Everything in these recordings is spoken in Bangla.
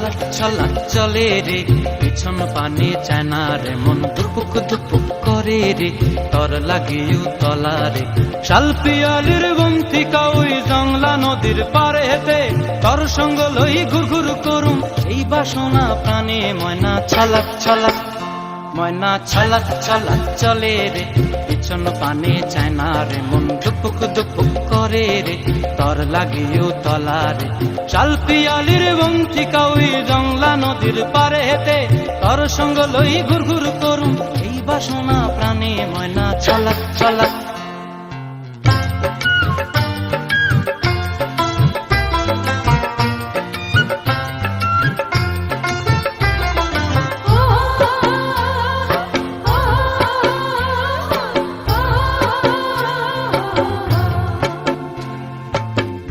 ছলক ছলক চলে রে, পিছন পানে চায় না রে, মন দুপুক দুপুক করে রে, তর লাগিও তলা রে। শাল পিয়ালির বন্তিকা ওই জংলা নদীর পারে হেতে, তর সঙ্গ লই ঘুর ঘুর করুম এই বাসনা প্রাণে। ময়না ছলক ছলক, ময়না ছলক ছলক চলে রে, পিছন পানে চায় না রে, মন দুপুক দুপুক করে রে, তর লাগিও তলা রে। শাল পিয়ালির বন্তিকা ওই জংলা নদীর পারে হেতে, তর সঙ্গ লই ঘুর ঘুর করুম এই বাসনা প্রাণে। ময়না ছলক ছলক।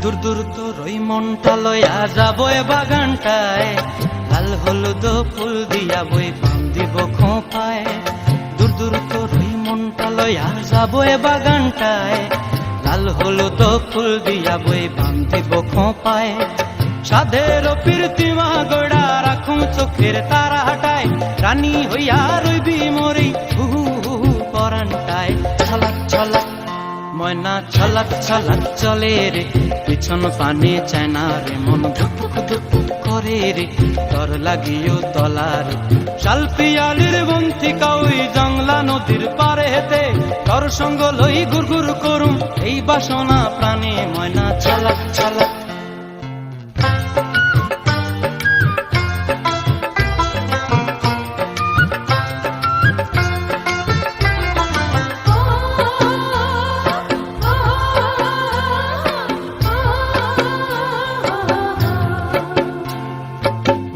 দূর দূর তোর ওই মনটা লয়া যাবো এ বাগানটায়, লাল হলুদ ফুল দিয়া বই বান্ধিব খোঁপায়। দূর দূর তোর ওই মনটা লয়া যাবো এ বাগানটায়, লাল হলুদ ফুল দিয়া বই বান্ধিব খোঁপায়। সাধের প্রীতিমা গড়া রাখুম চোখের তারা হাটায়, রানী হইয়া রইবি মরি হু হু পরানটায়। ছলক ছলক, ময়না ছলক ছলক চলে রে, পিছন পানে চায় না রে, মন ধুপুক ধুপুক করে রে, তর লাগিও তলা রে। শাল পিয়ালির বন্তিকা ওই জংলা নদীর পারে হেতে, তর সঙ্গ লই ঘুর ঘুর করুম এই বাসনা প্রাণে। ময়না ছলক ছলক।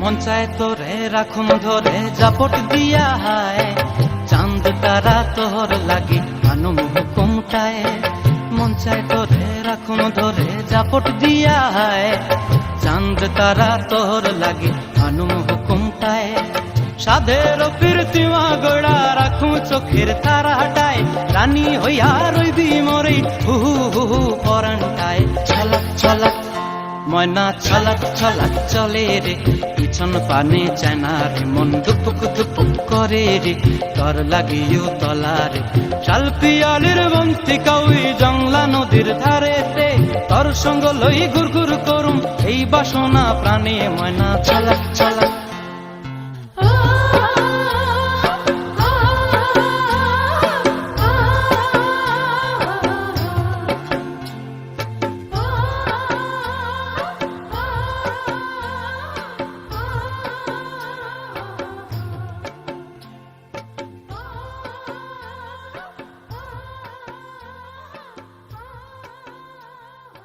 মন চায় তোরে রাখুম ধরে জাপট দিয়া হায়, চাঁদ তারা তোর লাগি আনুম হুকুমটায়। মন চায় তোরে রাখুম ধরে জাপট দিয়া হায়, চাঁদ তারা তোর লাগি আনুম হুকুমটায়। সাধের প্রীতিমা গড়া রাখুম চোখের তারা হাটায়, রানী হইয়া রইবি মরে হু হু পরানটায়। ছলক ছলক, ময়না ছলক ছলক চলে রে, পিছন পানে চায় না রে, মন দুপুক দুপুক করে রে, তর লাগিও তলা রে। শাল পিয়ালির বন্তিকা ওই জংলা নদীর ধারেতে, তর সঙ্গ লই ঘুর ঘুর করুম এই বাসনা প্রাণে। ময়না ছলক ছলক।